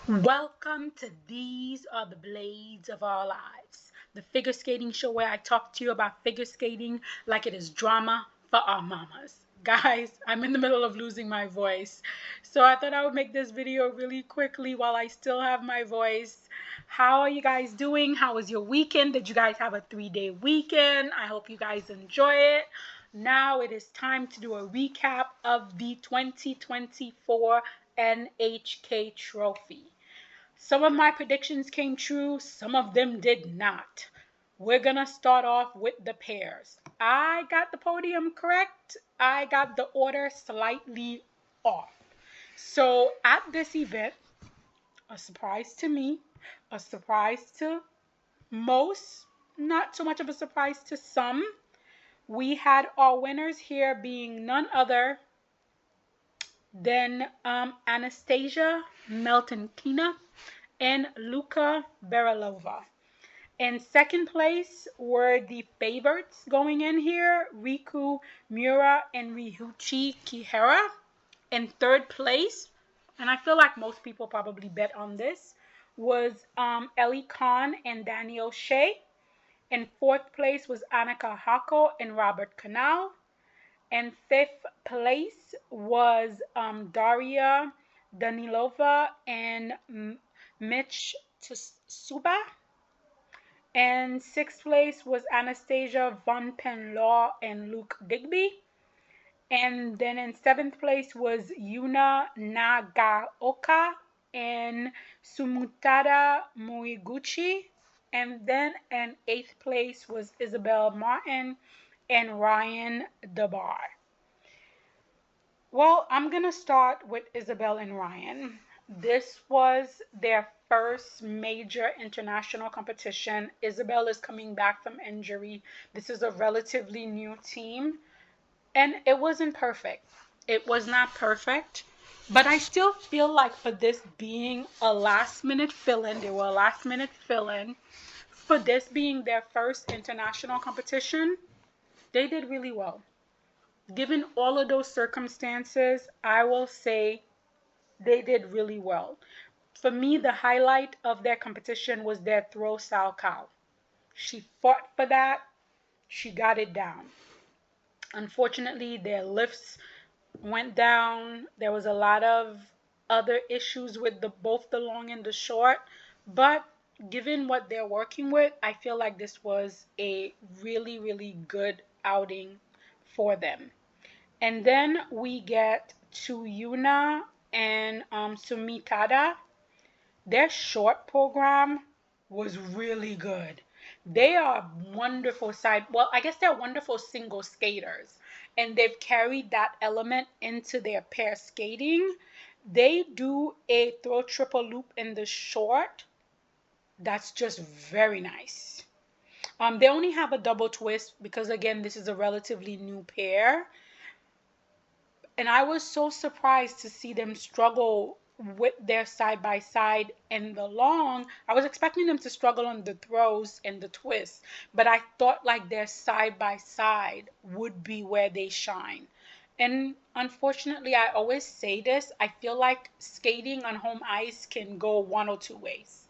Welcome to These Are the Blades of Our Lives, the figure skating show where I talk to you about figure skating like it is drama for our mamas. Guys, I'm in the middle of losing my voice, so I thought I would make this video really quickly while I still have my voice. How are you guys doing? How was your weekend? Did you guys have a 3-day weekend? I hope you guys enjoy it. Now it is time to do a recap of the 2024 NHK Trophy. Some of my predictions came true, some of them did not. We're gonna start off with the pairs. I got the podium correct. I got the order slightly off. So at this event, a surprise to me, a surprise to most, not so much of a surprise to some, we had our winners here being none other than Anastasia Meltonkina and Luka Berilova. In second place were the favorites going in here, Riku Mura and Ryuichi Kihara. In third place, and I feel like most people probably bet on this, was Ellie Khan and Danny O'Shea. In fourth place was Annika Hako and Robert Canal. And fifth place was Daria Danilova and Mitch Tsuba. And sixth place was Anastasia Von Penlaw and Luke Digby. And then in seventh place was Yuna Nagaoka and Sumutada Moriguchi. And then in eighth place was Isabel Martin and Ryan DeBar. Well, I'm going to start with Isabel and Ryan. This was their first major international competition. Isabel is coming back from injury. This is a relatively new team, and it wasn't perfect. It was not perfect, but I still feel like for this being a last minute fill in, they were a last minute fill in. For this being their first international competition, they did really well. Given all of those circumstances, I will say they did really well. For me, the highlight of their competition was their throw Sal cow. She fought for that. She got it down. Unfortunately, their lifts went down. There was a lot of other issues with both the long and the short. But given what they're working with, I feel like this was a really, really good outing for them. And then we get to Yuna and Sumitada. Their short program was really good. They are wonderful well, I guess they're wonderful single skaters. And they've carried that element into their pair skating. They do a throw triple loop in the short. That's just very nice. They only have a double twist because, again, this is a relatively new pair. And I was so surprised to see them struggle with their side by side in the long. I was expecting them to struggle on the throws and the twists, but I thought like their side by side would be where they shine. And unfortunately, I always say this, I feel like skating on home ice can go one or two ways.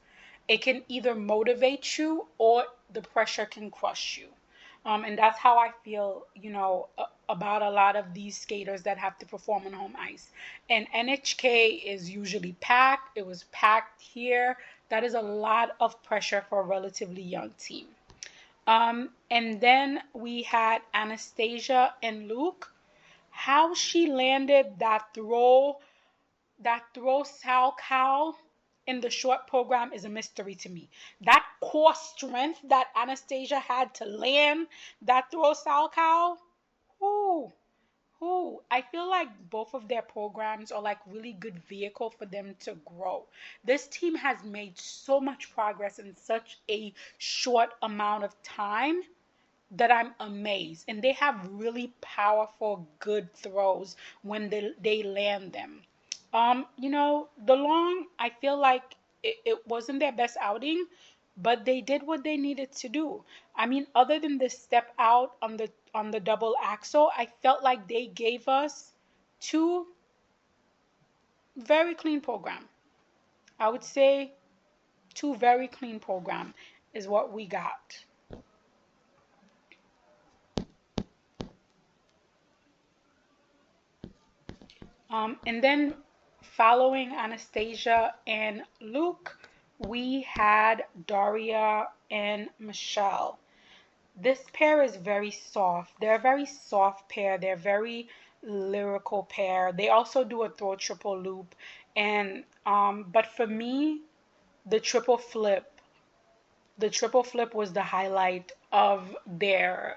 It can either motivate you or the pressure can crush you. And that's how I feel, about a lot of these skaters that have to perform on home ice. And NHK is usually packed. It was packed here. That is a lot of pressure for a relatively young team. And then we had Anastasia and Luke. How she landed that throw Sal cow in the short program is a mystery to me. That core strength that Anastasia had to land that throw Sal cow, whoo, whoo. I feel like both of their programs are like really good vehicle for them to grow. This team has made so much progress in such a short amount of time that I'm amazed. And they have really powerful, good throws when they land them. The long, I feel like it wasn't their best outing, but they did what they needed to do. I mean, other than the step out on the double axel, I felt like they gave us two very clean program. I would say two very clean program is what we got. And then following Anastasia and Luke, we had Daria and Michelle. This pair is very soft. They're a very soft pair. They're very lyrical pair. They also do a throw triple loop. And but for me, the triple flip the triple flip was the highlight of their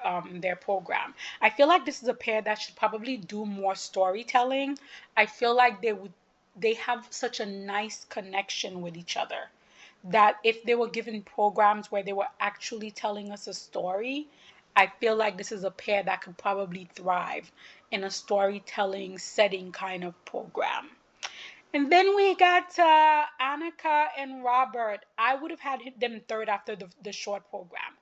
program. I feel like this is a pair that should probably do more storytelling. I feel like they have such a nice connection with each other that if they were given programs where they were actually telling us a story, I feel like this is a pair that could probably thrive in a storytelling setting kind of program. And then we got Annika and Robert. I would have had them third after the short program.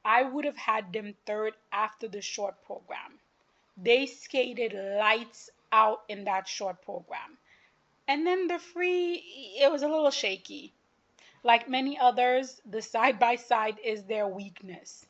I would have had them third after the short program. They skated lights out in that short program. And then the free, it was a little shaky. Like many others, the side by side is their weakness.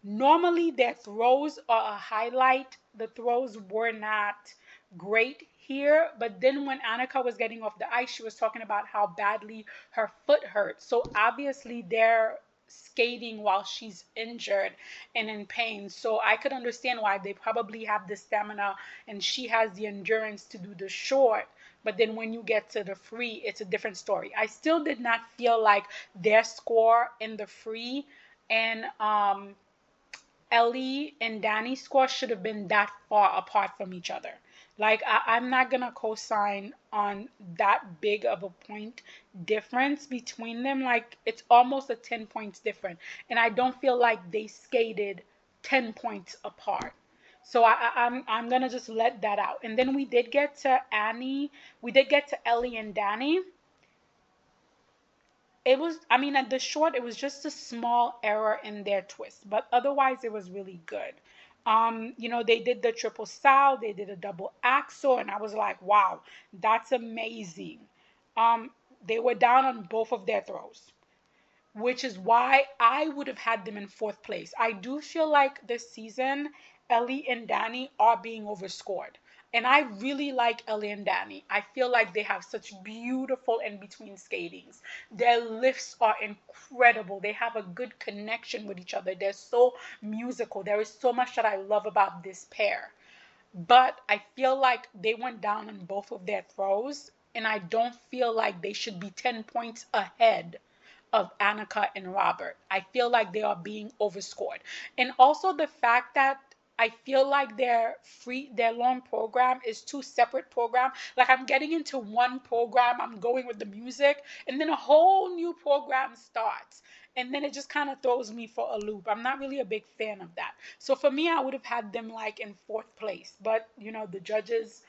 Normally, their throws are a highlight. The throws were not great here, but then when Annika was getting off the ice, she was talking about how badly her foot hurt. So obviously, they're skating while she's injured and in pain. So I could understand why they probably have the stamina and she has the endurance to do the short. But then when you get to the free, it's a different story. I still did not feel like their score in the free and Ellie and Danny's score should have been that far apart from each other. Like, I'm not gonna co-sign on that big of a point difference between them. Like, it's almost a 10 points different. And I don't feel like they skated 10 points apart. So I'm gonna just let that out. And then we did get to Ellie and Danny. It was, I mean, at the short, it was just a small error in their twist, but otherwise, it was really good. They did the triple sow, they did a double axel, and I was like, wow, that's amazing. They were down on both of their throws, which is why I would have had them in fourth place. I do feel like this season, Ellie and Danny are being overscored. And I really like Ellie and Danny. I feel like they have such beautiful in between skatings. Their lifts are incredible. They have a good connection with each other. They're so musical. There is so much that I love about this pair. But I feel like they went down on both of their throws, and I don't feel like they should be 10 points ahead of Annika and Robert. I feel like they are being overscored. And also the fact that I feel like their long program is two separate programs. Like I'm getting into one program, I'm going with the music, and then a whole new program starts. And then it just kind of throws me for a loop. I'm not really a big fan of that. So for me, I would have had them like in fourth place. But, the judges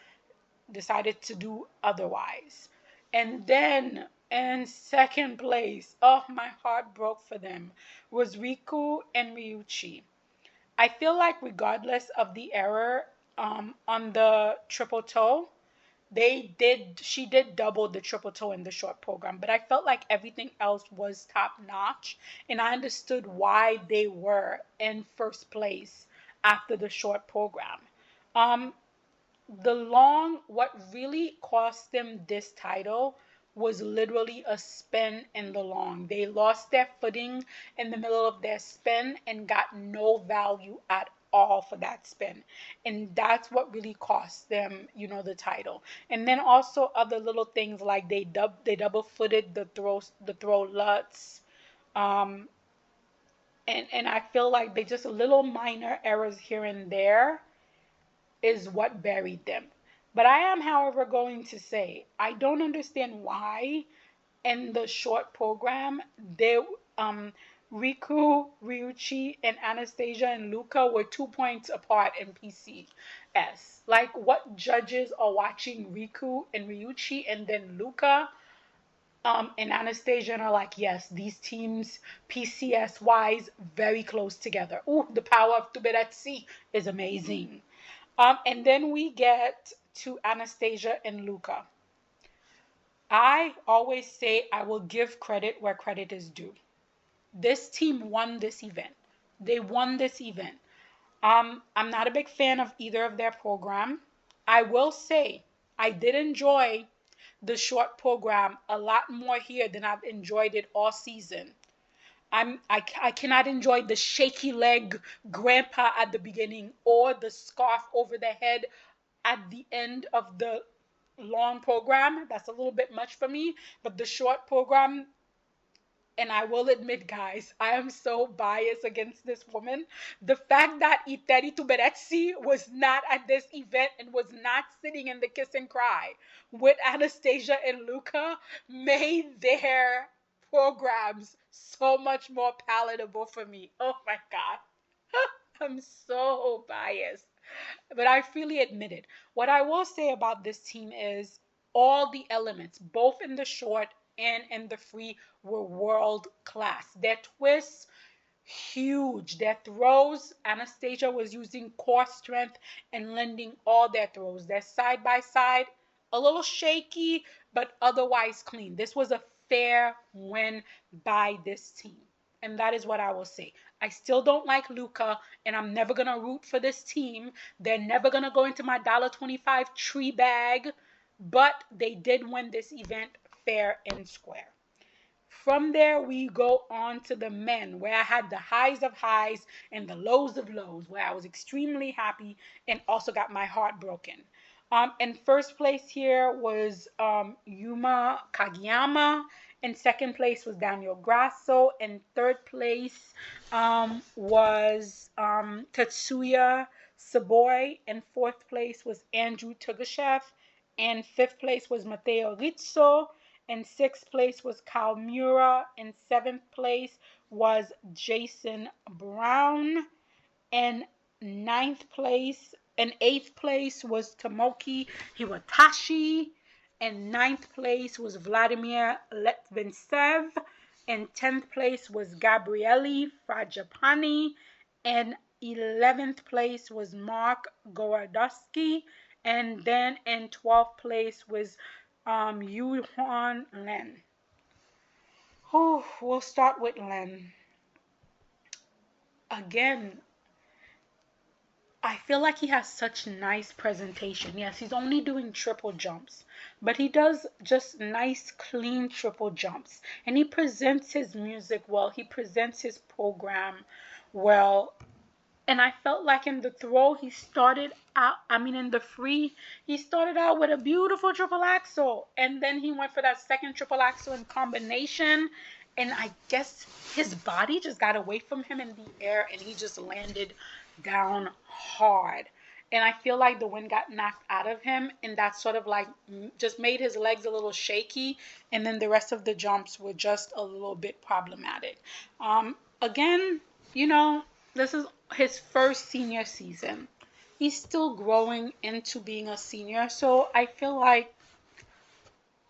decided to do otherwise. And then in second place, oh, my heart broke for them, was Riku and Ryuichi. I feel like regardless of the error on the triple toe, she did double the triple toe in the short program, but I felt like everything else was top notch, and I understood why they were in first place after the short program. Um, what really cost them this title was literally a spin in the long. They lost their footing in the middle of their spin and got no value at all for that spin. And that's what really cost them, the title. And then also other little things like they double footed the throw luts. Um and I feel like they just little minor errors here and there is what buried them. But I am, however, going to say I don't understand why in the short program they Riku, Ryuichi, and Anastasia and Luca were 2 points apart in PCS. Like what judges are watching Riku and Ryuichi and then Luca and Anastasia and are like, yes, these teams PCS wise very close together. Ooh, the power of Tuberetsi is amazing. And then we get to Anastasia and Luca. I always say I will give credit where credit is due. This team won this event. They won this event. I'm not a big fan of either of their program. I will say I did enjoy the short program a lot more here than I've enjoyed it all season. I cannot enjoy the shaky leg grandpa at the beginning or the scarf over the head at the end of the long program. That's a little bit much for me. But the short program, and I will admit, guys, I am so biased against this woman. The fact that Ekaterina was not at this event and was not sitting in the kiss and cry with Anastasia and Luca made their programs so much more palatable for me. Oh my God. I'm so biased. But I freely admit it. What I will say about this team is all the elements, both in the short and in the free, were world class. Their twists, huge. Their throws, Anastasia was using core strength and lending all their throws. Their side by side, a little shaky, but otherwise clean. This was a fair win by this team. And that is what I will say. I still don't like Luca, and I'm never going to root for this team. They're never going to go into my $1.25 tree bag, but they did win this event fair and square. From there, we go on to the men, where I had the highs of highs and the lows of lows, where I was extremely happy and also got my heart broken. In first place here was Yuma Kageyama. In second place was Daniel Grasso. In third place was Tetsuya Saboy. In fourth place was Andrew Tugashev. In fifth place was Matteo Rizzo. In sixth place was Kyle Mura. In seventh place was Jason Brown. In eighth place was Tomoki Hiwatashi. In ninth place was Vladimir Letvintsev. In 10th place was Gabrieli Frajapani. In 11th place was Mark Gordowski. And then in 12th place was Yuhwan Len. We'll start with Len. Again, I feel like he has such nice presentation. Yes, he's only doing triple jumps, but he does just nice, clean triple jumps. And he presents his music well. He presents his program well. And I felt like in the throw, in the free, he started out with a beautiful triple axel. And then he went for that second triple axel in combination. And I guess his body just got away from him in the air and he just landed down hard. And I feel like the wind got knocked out of him, and that sort of like just made his legs a little shaky. And then the rest of the jumps were just a little bit problematic. Again, this is his first senior season. He's still growing into being a senior, so I feel like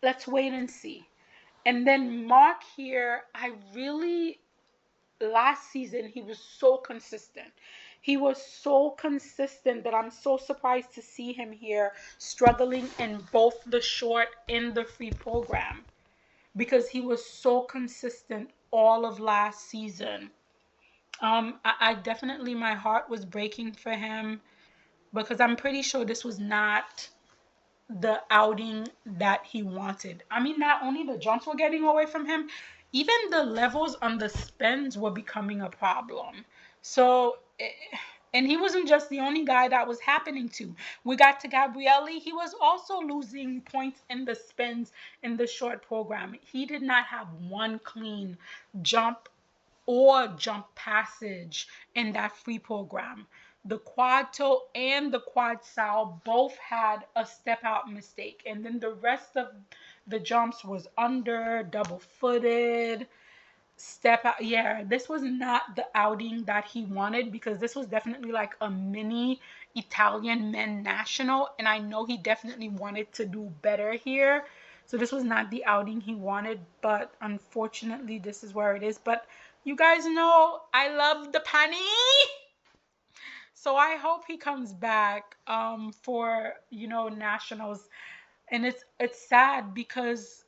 let's wait and see. And then Mark here, last season, he was so consistent. He was so consistent that I'm so surprised to see him here struggling in both the short and the free program, because he was so consistent all of last season. I definitely, my heart was breaking for him because I'm pretty sure this was not the outing that he wanted. I mean, not only the jumps were getting away from him, even the levels on the spins were becoming a problem. So, and he wasn't just the only guy that was happening to. We got to Gabrieli. He was also losing points in the spins in the short program. He did not have one clean jump or jump passage in that free program. The quad toe and the quad sow both had a step out mistake. And then the rest of the jumps was under, double footed, step out. Yeah, this was not the outing that he wanted, because this was definitely like a mini Italian men national. And I know he definitely wanted to do better here. So this was not the outing he wanted, but unfortunately this is where it is. But you guys know I love the Pani. So I hope he comes back for nationals. And it's sad because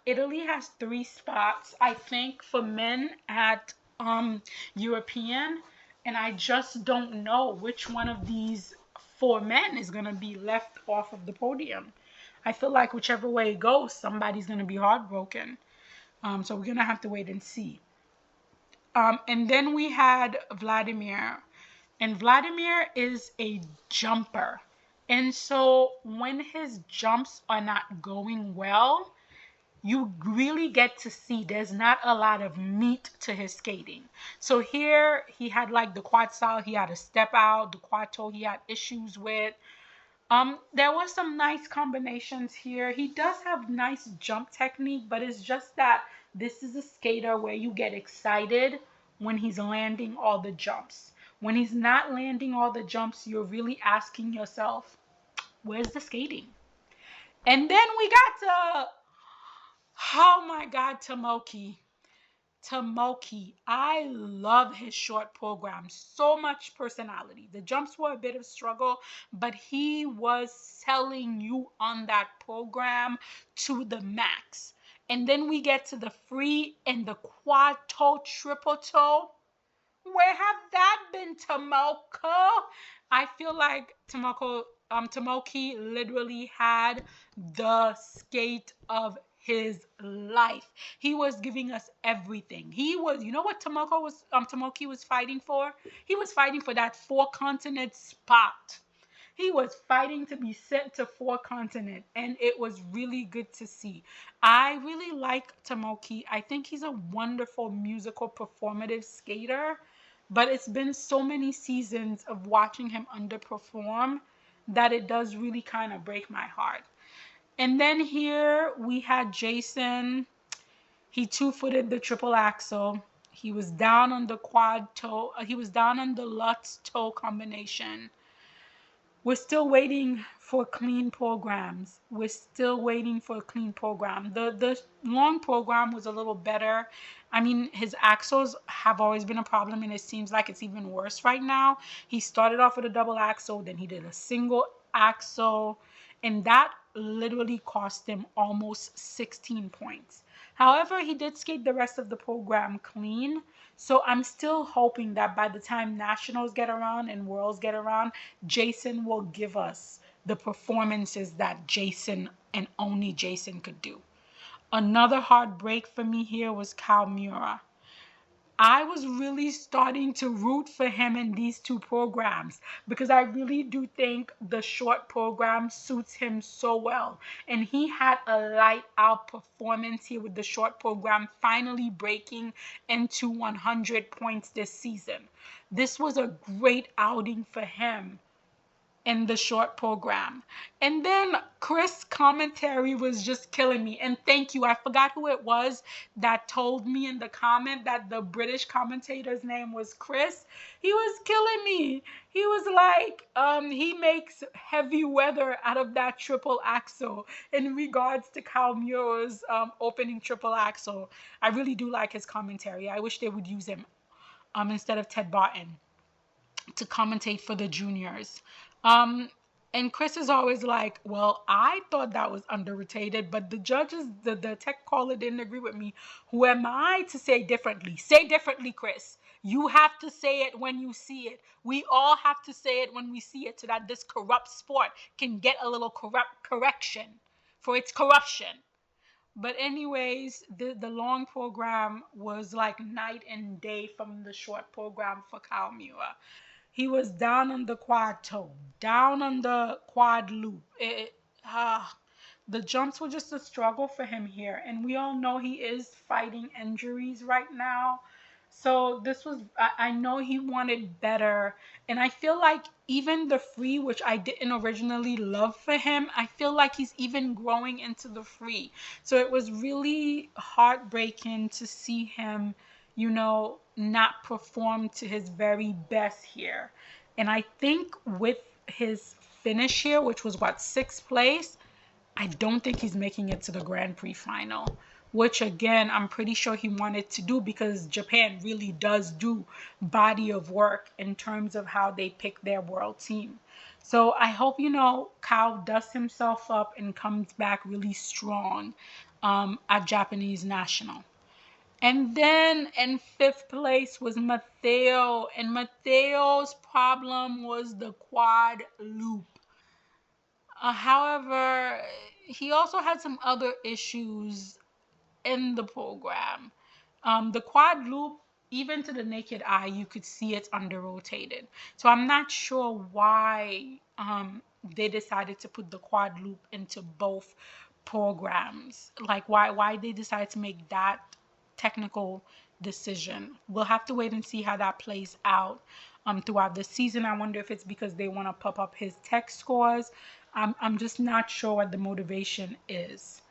Italy has 3 spots, I think, for men at European, and I just don't know which one of these 4 men is gonna be left off of the podium. I feel like whichever way it goes, somebody's gonna be heartbroken. So we're gonna have to wait and see. And then we had Vladimir, and Vladimir is a jumper. And so when his jumps are not going well, you really get to see there's not a lot of meat to his skating. So here he had like the quad style, he had a step out, the quad toe he had issues with. There were some nice combinations here. He does have nice jump technique, but it's just that this is a skater where you get excited when he's landing all the jumps. When he's not landing all the jumps, you're really asking yourself, where's the skating? And then we got to, oh my God, Tomoki. Tomoki, I love his short program. So much personality. The jumps were a bit of struggle, but he was selling you on that program to the max. And then we get to the free and the quad toe, triple toe. Where have that been, Tomoko? I feel like Tomoki literally had the skate of his life. He was giving us everything. He was, you know what Tomoki was fighting for? He was fighting for that 4 continent spot. He was fighting to be sent to 4 continent, and it was really good to see. I really like Tomoki. I think he's a wonderful musical performative skater, but it's been so many seasons of watching him underperform that it does really kind of break my heart. And then here we had Jason. He two-footed the triple axel. He was down on the quad toe. He was down on the Lutz toe combination. We're still waiting for clean programs. We're still waiting for a clean program. The long program was a little better. I mean, his axles have always been a problem, and it seems like it's even worse right now. He started off with a double axle, then he did a single axle, and that literally cost him almost 16 points. However, he did skate the rest of the program clean. So I'm still hoping that by the time nationals get around and worlds get around, Jason will give us the performances that Jason and only Jason could do. Another heartbreak for me here was Kawamura. I was really starting to root for him in these 2 programs because I really do think the short program suits him so well. And he had a light out performance here with the short program, finally breaking into 100 points this season. This was a great outing for him in the short program. And then Chris' commentary was just killing me. And thank you. I forgot who it was that told me in the comment that the British commentator's name was Chris. He was killing me. He was like, he makes heavy weather out of that triple axel in regards to Kawamura's opening triple axel. I really do like his commentary. I wish they would use him instead of Ted Barton to commentate for the juniors. Um, and Chris is always like, well, I thought that was underrated, but the judges, the tech caller didn't agree with me. Who am I to say differently? Say differently, Chris. You have to say it when you see it. We all have to say it when we see it so that this corrupt sport can get a little correction for its corruption. But anyways, the long program was like night and day from the short program for Kawamura. He was down on the quad toe, down on the quad loop. The jumps were just a struggle for him here. And we all know he is fighting injuries right now. So this was, I know he wanted better. And I feel like even the free, which I didn't originally love for him, I feel like he's even growing into the free. So it was really heartbreaking to see him, not perform to his very best here. And I think with his finish here, which was what, 6th place, I don't think he's making it to the Grand Prix final, which again, I'm pretty sure he wanted to do because Japan really does do body of work in terms of how they pick their world team. So I hope, Kao dusts himself up and comes back really strong at Japanese national. And then in fifth place was Matteo, and Matteo's problem was the quad loop. However, he also had some other issues in the program. The quad loop, even to the naked eye, you could see it's under rotated. So I'm not sure why they decided to put the quad loop into both programs. Like why they decided to make that technical decision. We'll have to wait and see how that plays out throughout the season. I wonder if it's because they want to pump up his tech scores. I'm just not sure what the motivation is.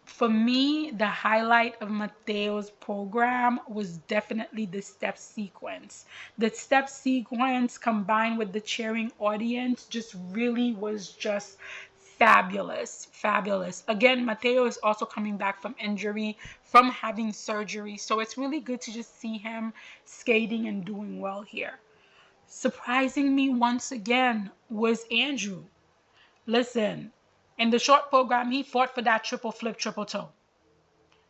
For me, the highlight of Matteo's program was definitely the step sequence. The step sequence combined with the cheering audience just really was just fabulous. Fabulous. Again, Matteo is also coming back from injury, from having surgery. So it's really good to just see him skating and doing well here. Surprising me once again was Andrew. Listen, in the short program, he fought for that triple flip, triple toe.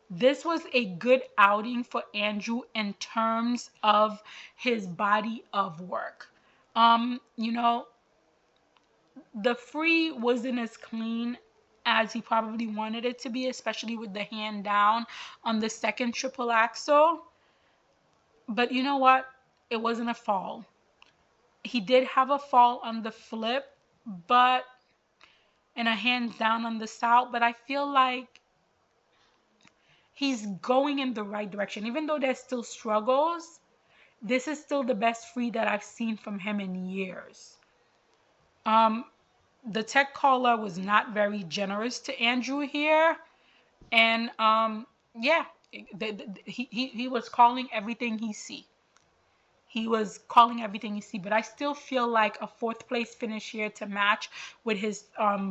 This was a good outing for Andrew in terms of his body of work. You know, the free wasn't as clean as he probably wanted it to be, especially with the hand down on the second triple axel. But you know what? It wasn't a fall. He did have a fall on the flip, but and a hands down on the south, but I feel like he's going in the right direction. Even though there's still struggles, this is still the best free that I've seen from him in years. Um, the tech caller was not very generous to Andrew here, and yeah, he was calling everything he see. He was calling everything you see, but I still feel like a fourth place finish here to match with his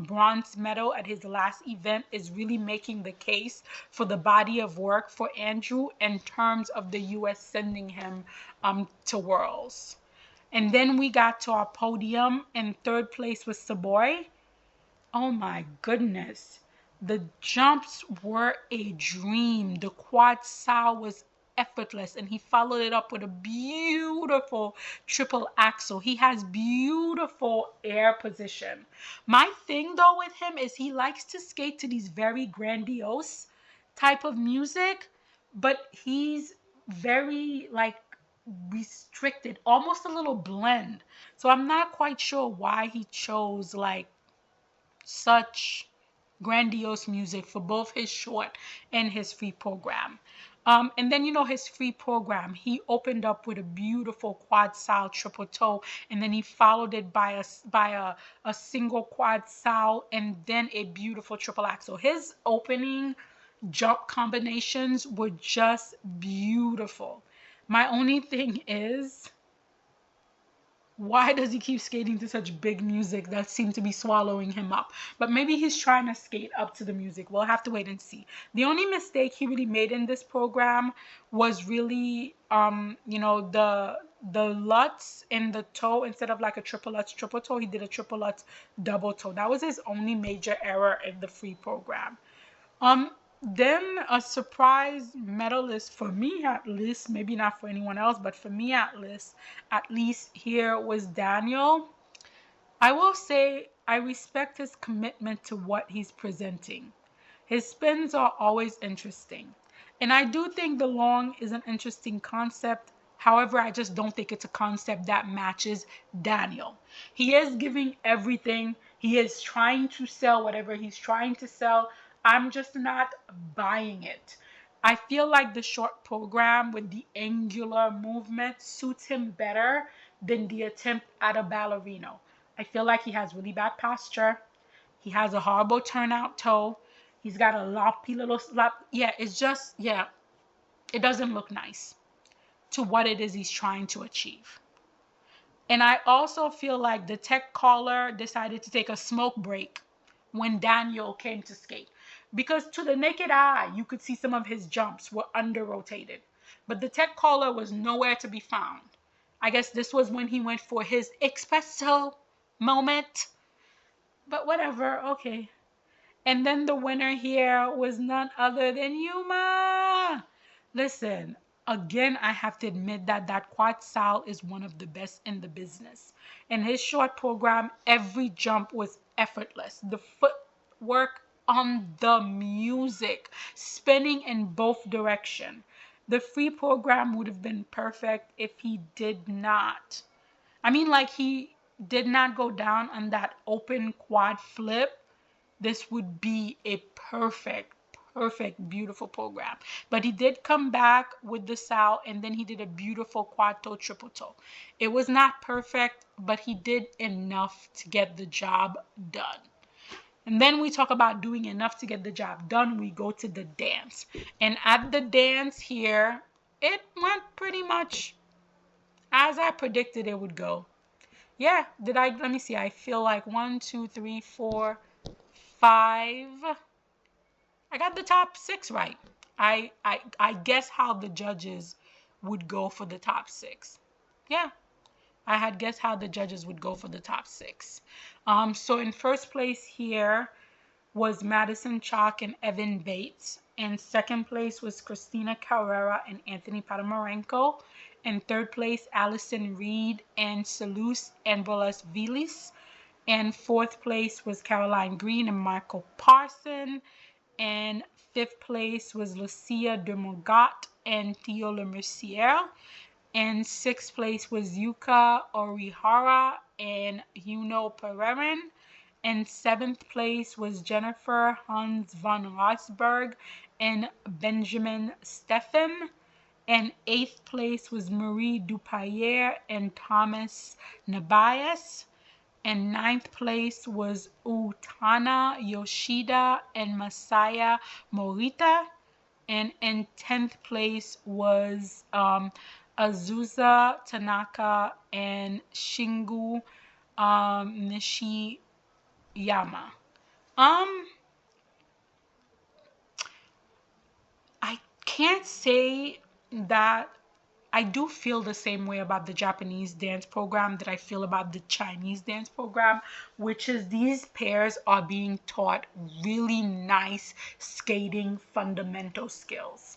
bronze medal at his last event is really making the case for the body of work for Andrew in terms of the U.S. sending him to Worlds. And then we got to our podium, and third place was Saboy. Oh my goodness. The jumps were a dream. The quad sow was effortless, and he followed it up with a beautiful triple axel. He has beautiful air position. My thing though with him is he likes to skate to these very grandiose type of music, but he's very like restricted, almost a little blend. So I'm not quite sure why he chose like such grandiose music for both his short and his free program. And then, you know, his free program, he opened up with a beautiful quad sow triple toe, and then he followed it by a single quad sow, and then a beautiful triple axel. His opening jump combinations were just beautiful. My only thing is, why does he keep skating to such big music that seems to be swallowing him up? But maybe he's trying to skate up to the music. We'll have to wait and see. The only mistake he really made in this program was really, you know, the Lutz in the toe. Instead of like a triple Lutz triple toe, he did a triple Lutz double toe. That was his only major error in the free program. Um, then a surprise medalist for me at least, maybe not for anyone else, but for me at least here was Daniel. I will say I respect his commitment to what he's presenting. His spins are always interesting. And I do think the long is an interesting concept. However, I just don't think it's a concept that matches Daniel. He is giving everything. He is trying to sell whatever he's trying to sell. I'm just not buying it. I feel like the short program with the angular movement suits him better than the attempt at a ballerino. I feel like he has really bad posture. He has a horrible turnout toe. He's got a loppy little slap. Yeah, it's just, yeah, it doesn't look nice to what it is he's trying to achieve. And I also feel like the tech caller decided to take a smoke break when Daniel came to skate. Because to the naked eye, you could see some of his jumps were under rotated. But the tech caller was nowhere to be found. I guess this was when he went for his espresso moment. But whatever, okay. And then the winner here was none other than Yuma. Listen, again, I have to admit that quad Sal is one of the best in the business. In his short program, every jump was effortless. The footwork on the music, spinning in both direction. The free program would have been perfect if he did not. I mean, like, he did not go down on that open quad flip. This would be a perfect, beautiful program. But he did come back with the Sal, and then he did a beautiful quad toe, triple toe. It was not perfect, but he did enough to get the job done. And then we talk about doing enough to get the job done. We go to the dance. And at the dance here, it went pretty much as I predicted it would go. Yeah, let me see. I feel like 1, 2, 3, 4, 5. I got the top 6 right. I guess how the judges would go for the top 6. Yeah, I had guessed how the judges would go for the top 6. So in first place here was Madison Chalk and Evan Bates. In second place was Christina Carrera and Anthony Podomarenko. In third place, Allison Reed and Selous Ambolas-Vilis. And fourth place was Caroline Green and Michael Parson. And fifth place was Lucia de Mogat and Theo Lemercier. And sixth place was Yuka Orihara and Juno Pereira. And seventh place was Jennifer Hans von Rosberg and Benjamin Steffen. And eighth place was Marie Dupayer and Thomas Nabias. And ninth place was Utana Yoshida and Masaya Morita. And in 10th place was Azusa Tanaka and Shingu Nishiyama. I can't say that I do feel the same way about the Japanese dance program that I feel about the Chinese dance program, which is these pairs are being taught really nice skating fundamental skills.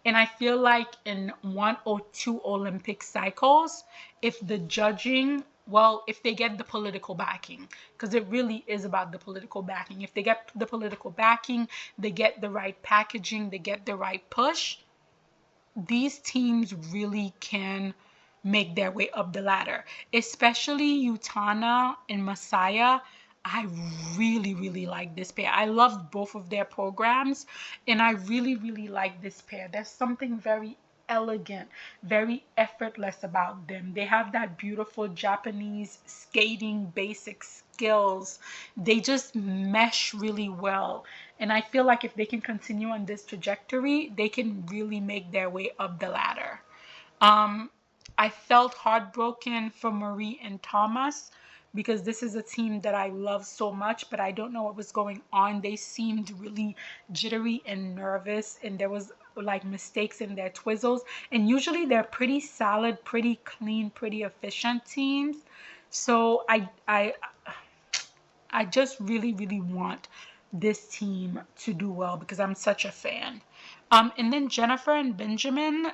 And I feel like in 1 or 2 Olympic cycles, if the judging, well, if they get the political backing, because it really is about the political backing. If they get the political backing, they get the right packaging, they get the right push, these teams really can make their way up the ladder, especially Utana and Masaya. I really like this pair. I love both of their programs, and I really like this pair. There's something very elegant, very effortless about them. They have that beautiful Japanese skating basic skills. They just mesh really well. And I feel like if they can continue on this trajectory, they can really make their way up the ladder. I felt heartbroken for Marie and Thomas because this is a team that I love so much, but I don't know what was going on. They seemed really jittery and nervous, and there was like mistakes in their twizzles. And usually they're pretty solid, pretty clean, pretty efficient teams. So I just really want this team to do well because I'm such a fan. And then Jennifer and Benjamin,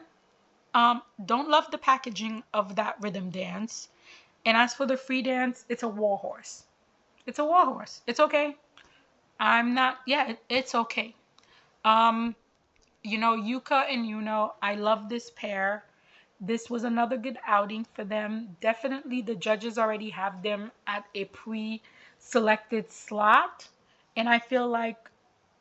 don't love the packaging of that rhythm dance. And as for the free dance, it's a warhorse. It's a warhorse. It's okay. It's okay. Yuka and Yuno, I love this pair. This was another good outing for them. Definitely the judges already have them at a pre-selected slot. And I feel like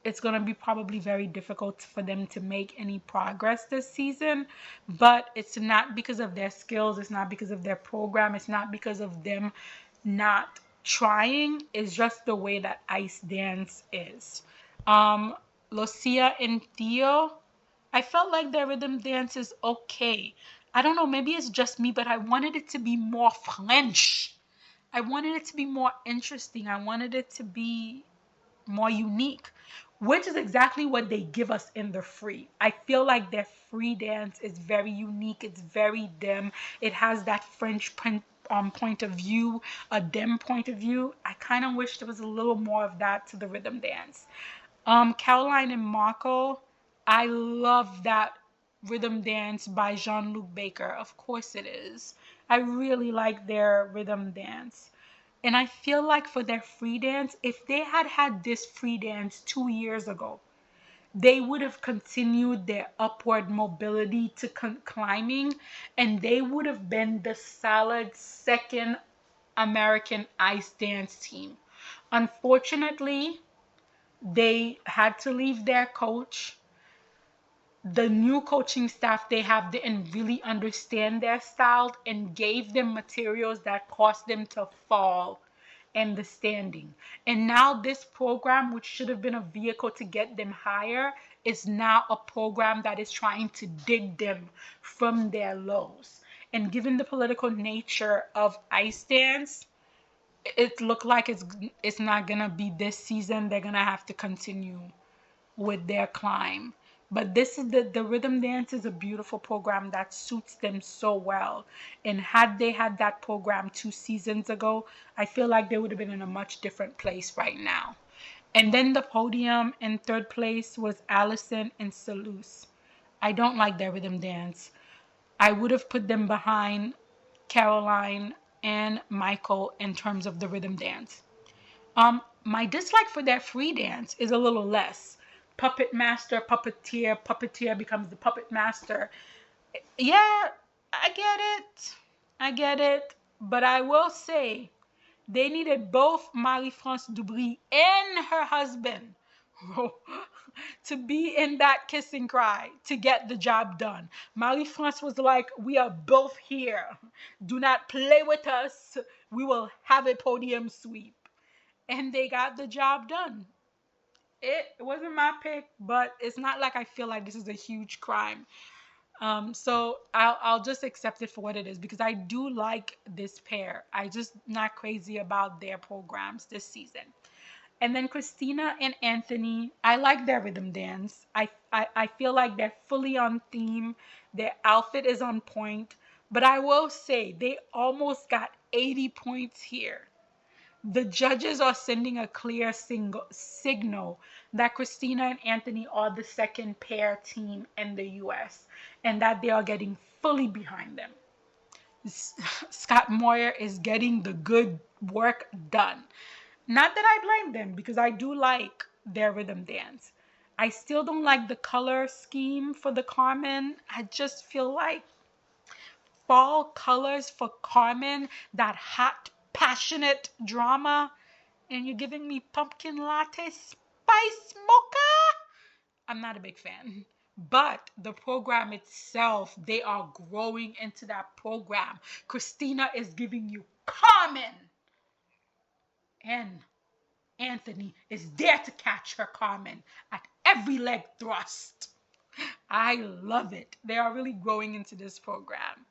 it's going to be probably very difficult for them to make any progress this season. But it's not because of their skills. It's not because of their program. It's not because of them not trying. It's just the way that ice dance is. Lucia and Theo, I felt like their rhythm dance is okay. I don't know, maybe it's just me, but I wanted it to be more French. I wanted it to be more interesting. I wanted it to be more unique, which is exactly what they give us in the free. I feel like their free dance is very unique. It's very them. It has that French point of view, a dim point of view. I kind of wish there was a little more of that to the rhythm dance. Caroline and Marco, I love that rhythm dance by Jean-Luc Baker. Of course it is. I really like their rhythm dance. And I feel like for their free dance, if they had had this free dance 2 years ago, they would have continued their upward mobility to climbing, and they would have been the solid second American ice dance team. Unfortunately, they had to leave their coach. The new coaching staff they have didn't really understand their style and gave them materials that caused them to fall in the standing. And now this program, which should have been a vehicle to get them higher, is now a program that is trying to dig them from their lows. And given the political nature of ice dance, it looked like it's not gonna be this season. They're gonna have to continue with their climb. But this is the rhythm dance is a beautiful program that suits them so well. And had they had that program 2 seasons ago, I feel like they would have been in a much different place right now. And then the podium in third place was Allison and Selous. I don't like their rhythm dance. I would have put them behind Caroline and Michael in terms of the rhythm dance. My dislike for their free dance is a little less. Puppet master, puppeteer, puppeteer becomes the puppet master. Yeah, I get it. I get it. But I will say, they needed both Marie-France Dubry and her husband to be in that kiss and cry to get the job done. Marie-France was like, we are both here. Do not play with us. We will have a podium sweep. And they got the job done. It wasn't my pick, but it's not like I feel like this is a huge crime. So I'll just accept it for what it is because I do like this pair. I just not crazy about their programs this season. And then Christina and Anthony, I like their rhythm dance. I feel like they're fully on theme. Their outfit is on point. But I will say they almost got 80 points here. The judges are sending a clear signal that Christina and Anthony are the second pair team in the US and that they are getting fully behind them. Scott Moyer is getting the good work done. Not that I blame them because I do like their rhythm dance. I still don't like the color scheme for the Carmen. I just feel like fall colors for Carmen, that hot, passionate drama, and you're giving me pumpkin latte spice mocha? I'm not a big fan. But the program itself, they are growing into that program. Christina is giving you Carmen. And Anthony is there to catch her Carmen at every leg thrust. I love it. They are really growing into this program.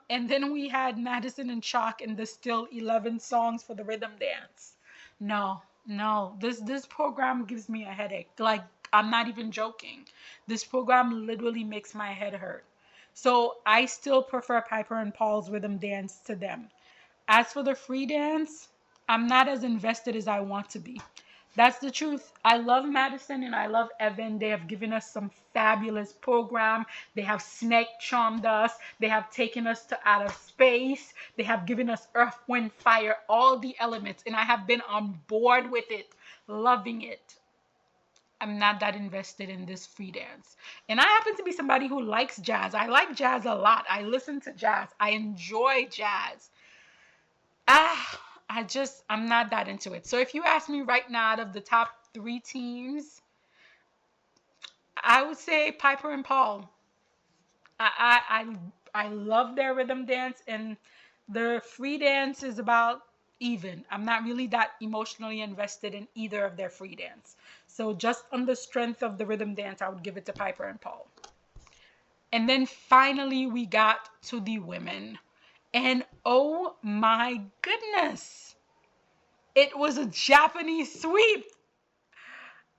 And then we had Madison and Chalk in the still 11 songs for the rhythm dance. No, no, this program gives me a headache. Like, I'm not even joking. This program literally makes my head hurt. So I still prefer Piper and Paul's rhythm dance to them. As for the free dance, I'm not as invested as I want to be. That's the truth. I love Madison and I love Evan. They have given us some fabulous program. They have snake charmed us. They have taken us to outer space. They have given us earth, wind, fire, all the elements. And I have been on board with it, loving it. I'm not that invested in this free dance. And I happen to be somebody who likes jazz. I like jazz a lot. I listen to jazz. I enjoy jazz. I'm not that into it. So if you ask me right now, out of the top 3 teams, I would say Piper and Paul. I love their rhythm dance, and the free dance is about even. I'm not really that emotionally invested in either of their free dance. So just on the strength of the rhythm dance, I would give it to Piper and Paul. And then finally, we got to the women. And oh my goodness, it was a Japanese sweep.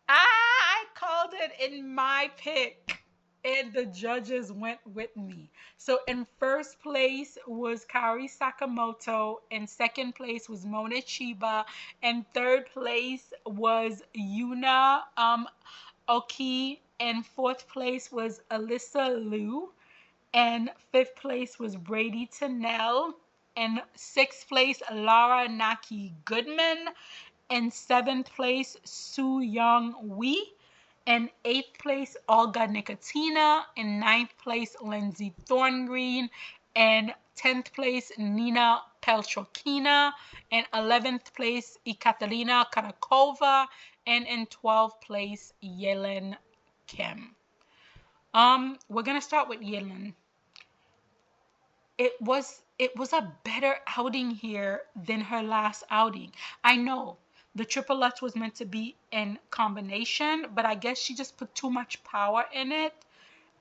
I called it in my pick. and the judges went with me. So in first place was Kari Sakamoto, in second place was Mona Chiba, and third place was Yuna Oki, and fourth place was Alyssa Liu, and fifth place was Brady Tennell, and sixth place Lara Naki Goodman, and seventh place Soo Young Wee, in eighth place Olga Nikotina, in ninth place Lindsay Thorngreen, and 10th place Nina Pelchokina, in 11th place Ekaterina Karakova, and in 12th place Yelen Kim. We're gonna start with Yelen. It was a better outing here than her last outing. I know the triple Lutz was meant to be in combination, but I guess she just put too much power in it.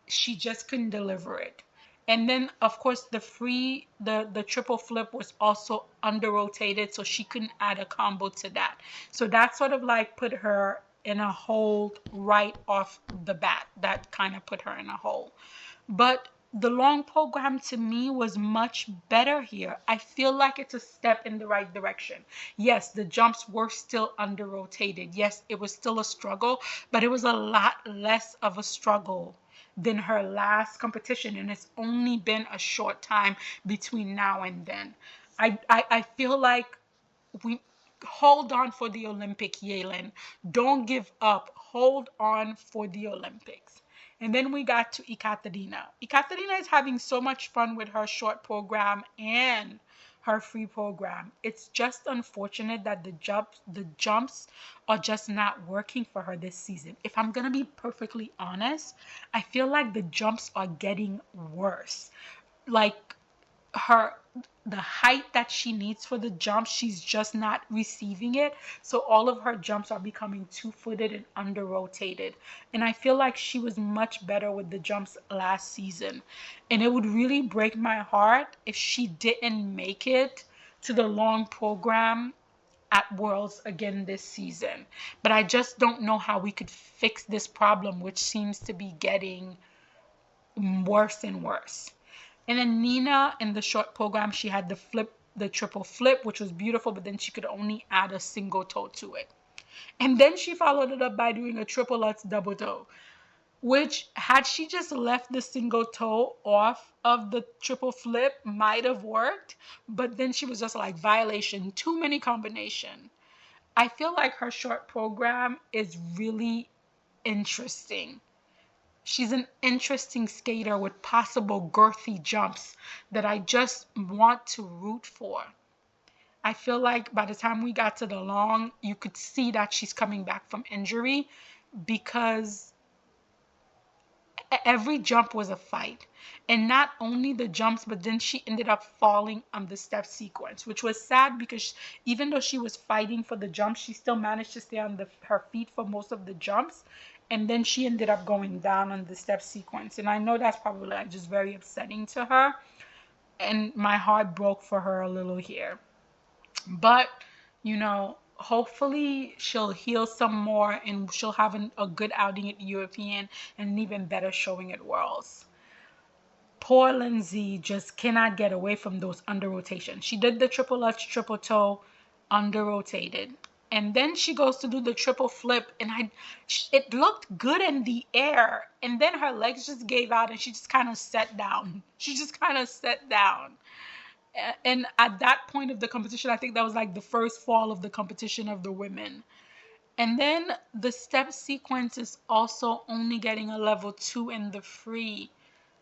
She just couldn't deliver it. And then of course the triple flip was also under rotated, so she couldn't add a combo to that. So that sort of like put her in a hold right off the bat. That kind of put her in a hole. But the long program to me was much better here. I feel like it's a step in the right direction. Yes, the jumps were still under rotated. Yes, it was still a struggle, but it was a lot less of a struggle than her last competition, and it's only been a short time between now and then. I feel like we hold on for the Olympic, Yalen. Don't give up. Hold on for the Olympics. And then we got to Ekaterina. Ekaterina is having so much fun with her short program and her free program. It's just unfortunate that the jumps are just not working for her this season. If I'm gonna be perfectly honest, I feel like the jumps are getting worse. Like her the height that she needs for the jump, she's just not receiving it. So all of her jumps are becoming two-footed and under rotated. And I feel like she was much better with the jumps last season. And it would really break my heart if she didn't make it to the long program at Worlds again this season. But I just don't know how we could fix this problem, which seems to be getting worse and worse. And then Nina in the short program, she had the triple flip, which was beautiful, but then she could only add a single toe to it. And then she followed it up by doing a triple Lutz double toe, which had she just left the single toe off of the triple flip might have worked, but then she was just like violation, too many combination. I feel like her short program is really interesting. She's an interesting skater with possible girthy jumps that I just want to root for. I feel like by the time we got to the long, you could see that she's coming back from injury because every jump was a fight. And not only the jumps, but then she ended up falling on the step sequence, which was sad because even though she was fighting for the jump, she still managed to stay on her feet for most of the jumps. And then she ended up going down on the step sequence. And I know that's probably like just very upsetting to her. And my heart broke for her a little here. But, hopefully she'll heal some more and she'll have a good outing at European and an even better showing at Worlds. Poor Lindsay just cannot get away from those under rotations. She did the triple Lutz triple toe under rotated. And then she goes to do the triple flip, and it looked good in the air. And then her legs just gave out, and she just kind of sat down. She just kind of sat down. And at that point of the competition, I think that was like the first fall of the competition of the women. And then the step sequence is also only getting a level 2 in the free.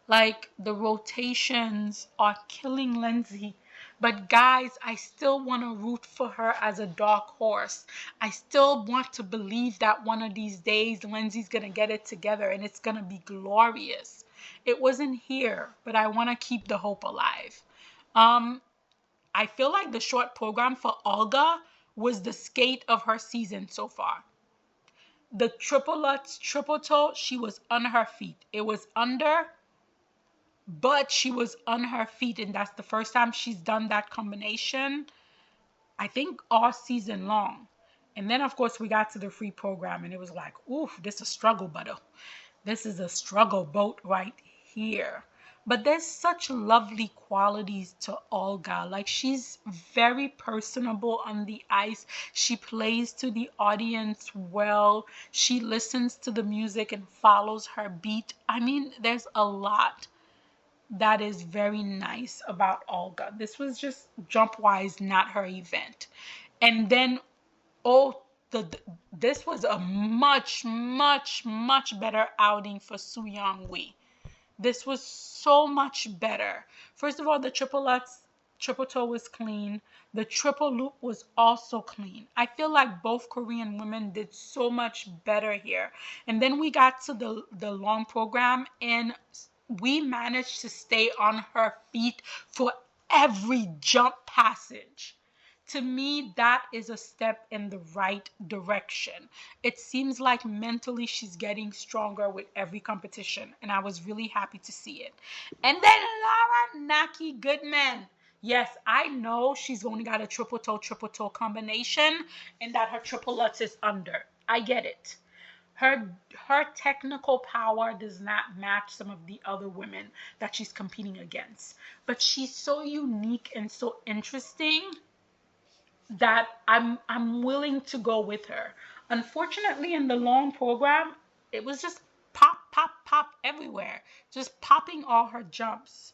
Like the rotations are killing Lindsay. But guys, I still want to root for her as a dark horse. I still want to believe that one of these days Lindsay's going to get it together and it's going to be glorious. It wasn't here, but I want to keep the hope alive. I feel like the short program for Olga was the skate of her season so far. The triple Lutz triple toe, she was on her feet. It was under, but she was on her feet, and that's the first time she's done that combination, I think, all season long. And then of course we got to the free program and it was like, oof, this is a struggle, butter. this is a struggle boat right here. But there's such lovely qualities to Olga. Like, she's very personable on the ice. She plays to the audience well. She listens to the music and follows her beat. I mean, there's a lot that is very nice about Olga. This was just jump wise not her event. And then oh the this was a much better outing for Su Young Wee. This was so much better. First of all, the triple toe was clean. The triple loop was also clean. I feel like both Korean women did so much better here. And then we got to the long program, and we managed to stay on her feet for every jump passage. To me, that is a step in the right direction. It seems like mentally she's getting stronger with every competition, and I was really happy to see it. And then Laura Naki Goodman. Yes, I know she's only got a triple toe combination, and that her triple lutz is under. I get it. Her technical power does not match some of the other women that she's competing against, but she's so unique and so interesting that I'm willing to go with her. Unfortunately, in the long program, it was just pop everywhere, just popping all her jumps.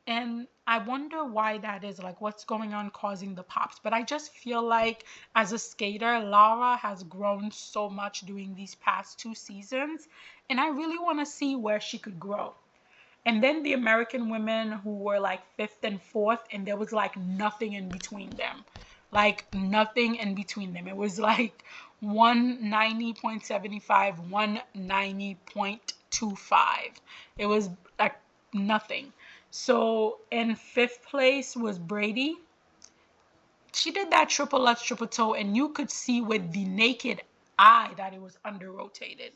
And I wonder why that is, like what's going on causing the pops. But I just feel like as a skater, Lara has grown so much during these past 2 seasons, and I really want to see where she could grow. And then the American women who were like fifth and fourth, and there was like nothing in between them. Like nothing in between them. It was like 190.75, 190.25. It was like nothing. So in fifth place was Brady. She did that triple lutz, triple toe, and you could see with the naked eye that it was under rotated.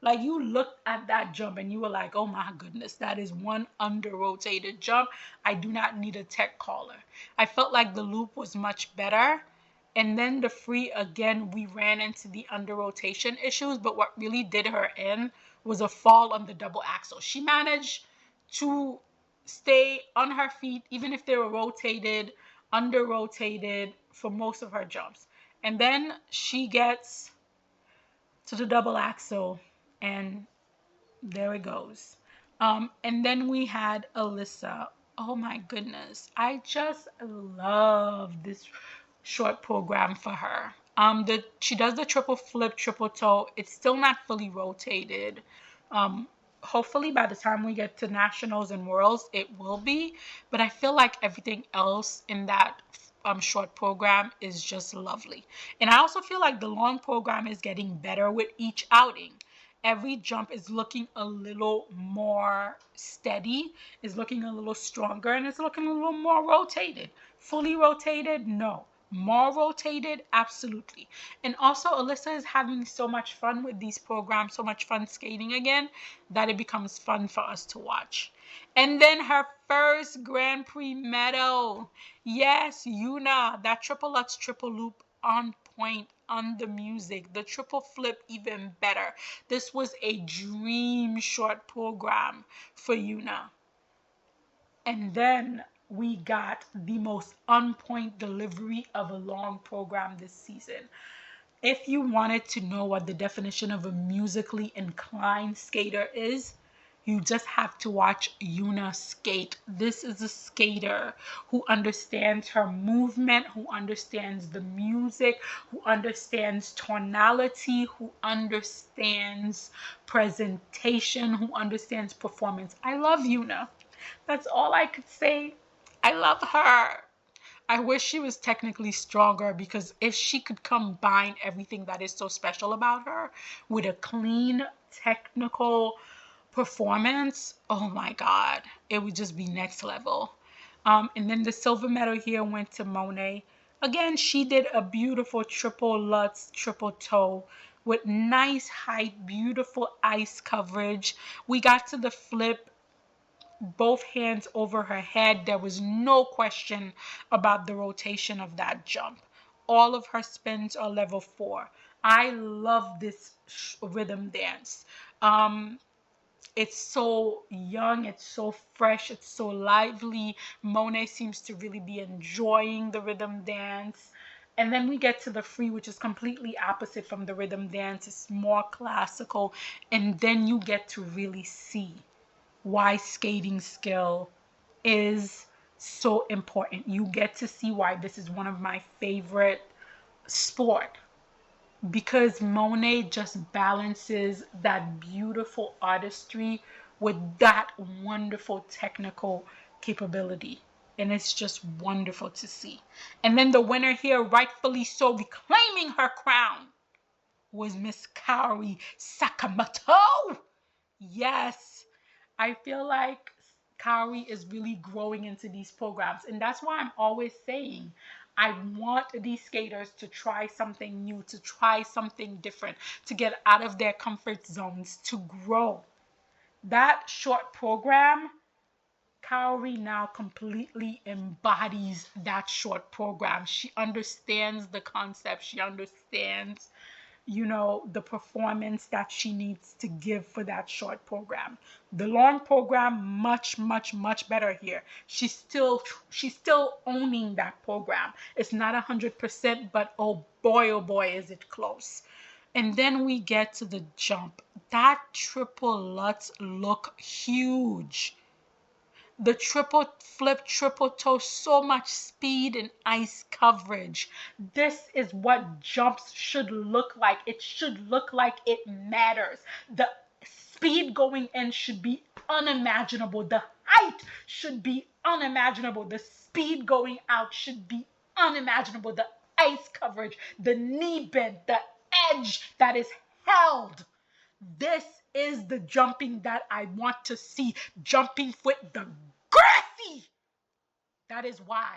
Like you looked at that jump and you were like, oh my goodness, that is one under rotated jump. I do not need a tech caller. I felt like the loop was much better. And then the free, again, we ran into the under rotation issues, but what really did her in was a fall on the double axel. She managed to stay on her feet, even if they were rotated, under rotated for most of her jumps. And then she gets to the double axel, and there it goes. And then we had Alyssa. Oh my goodness. I just love this short program for her. She does the triple flip, triple toe. It's still not fully rotated. Hopefully by the time we get to nationals and worlds, it will be. But I feel like everything else in that short program is just lovely. And I also feel like the long program is getting better with each outing. Every jump is looking a little more steady, is looking a little stronger, and it's looking a little more rotated. Fully rotated? No. More rotated? Absolutely. And also, Alyssa is having so much fun with these programs, so much fun skating again, that it becomes fun for us to watch. And then her first Grand Prix medal. Yes, Yuna, that triple lutz, triple loop on point on the music. The triple flip even better. This was a dream short program for Yuna. And then we got the most on point delivery of a long program this season. If you wanted to know what the definition of a musically inclined skater is, you just have to watch Yuna skate. This is a skater who understands her movement, who understands the music, who understands tonality, who understands presentation, who understands performance. I love Yuna. That's all I could say. I love her. I wish she was technically stronger, because if she could combine everything that is so special about her with a clean technical performance, oh my God, it would just be next level. And then the silver medal here went to Monet. Again, she did a beautiful triple lutz, triple toe with nice height, beautiful ice coverage. We got to the flip, both hands over her head. There was no question about the rotation of that jump. All of her spins are level 4. I love this rhythm dance. It's so young, it's so fresh, it's so lively. Monet seems to really be enjoying the rhythm dance. And then we get to the free, which is completely opposite from the rhythm dance. It's more classical. And then you get to really see why skating skill is so important. You get to see why this is one of my favorite sport, because Monet just balances that beautiful artistry with that wonderful technical capability. And it's just wonderful to see. And then the winner here, rightfully so, reclaiming her crown, was Miss Kaori Sakamoto. Yes, I feel like Kaori is really growing into these programs. And that's why I'm always saying I want these skaters to try something new, to try something different, to get out of their comfort zones, to grow. That short program, Kaori now completely embodies that short program. She understands the concept. She understands, the performance that she needs to give for that short program. The long program, much, much, much better here. She's still owning that program. It's not 100%, but oh boy, is it close. And then we get to the jump. That triple Lutz look huge. The triple flip, triple toe, so much speed and ice coverage. This is what jumps should look like. It should look like it matters. The speed going in should be unimaginable. The height should be unimaginable. The speed going out should be unimaginable. The ice coverage, the knee bend, the edge that is held. This is the jumping that I want to see. Jumping foot, the grassy. That is why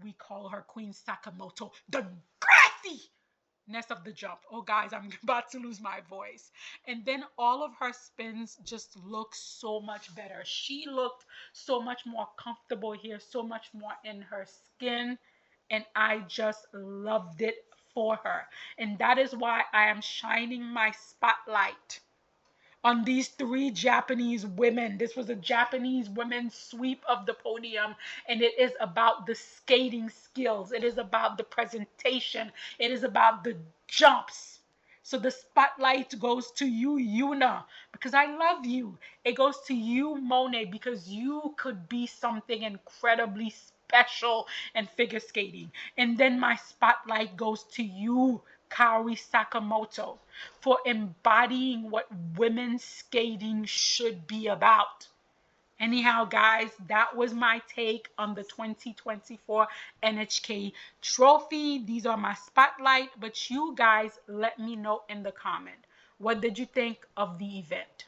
we call her Queen Sakamoto, the grassiness of the jump. Oh, guys, I'm about to lose my voice. And then all of her spins just look so much better. She looked so much more comfortable here, so much more in her skin. And I just loved it for her. And that is why I am shining my spotlight on these three Japanese women. This was a Japanese women's sweep of the podium, and it is about the skating skills. It is about the presentation. It is about the jumps. So the spotlight goes to you, Yuna, because I love you. It goes to you, Monet, because you could be something incredibly special in figure skating. And then my spotlight goes to you, Kaori Sakamoto, for embodying what women's skating should be about. Anyhow, guys, that was my take on the 2024 NHK Trophy. These are my spotlight, but you guys let me know in the comment. What did you think of the event?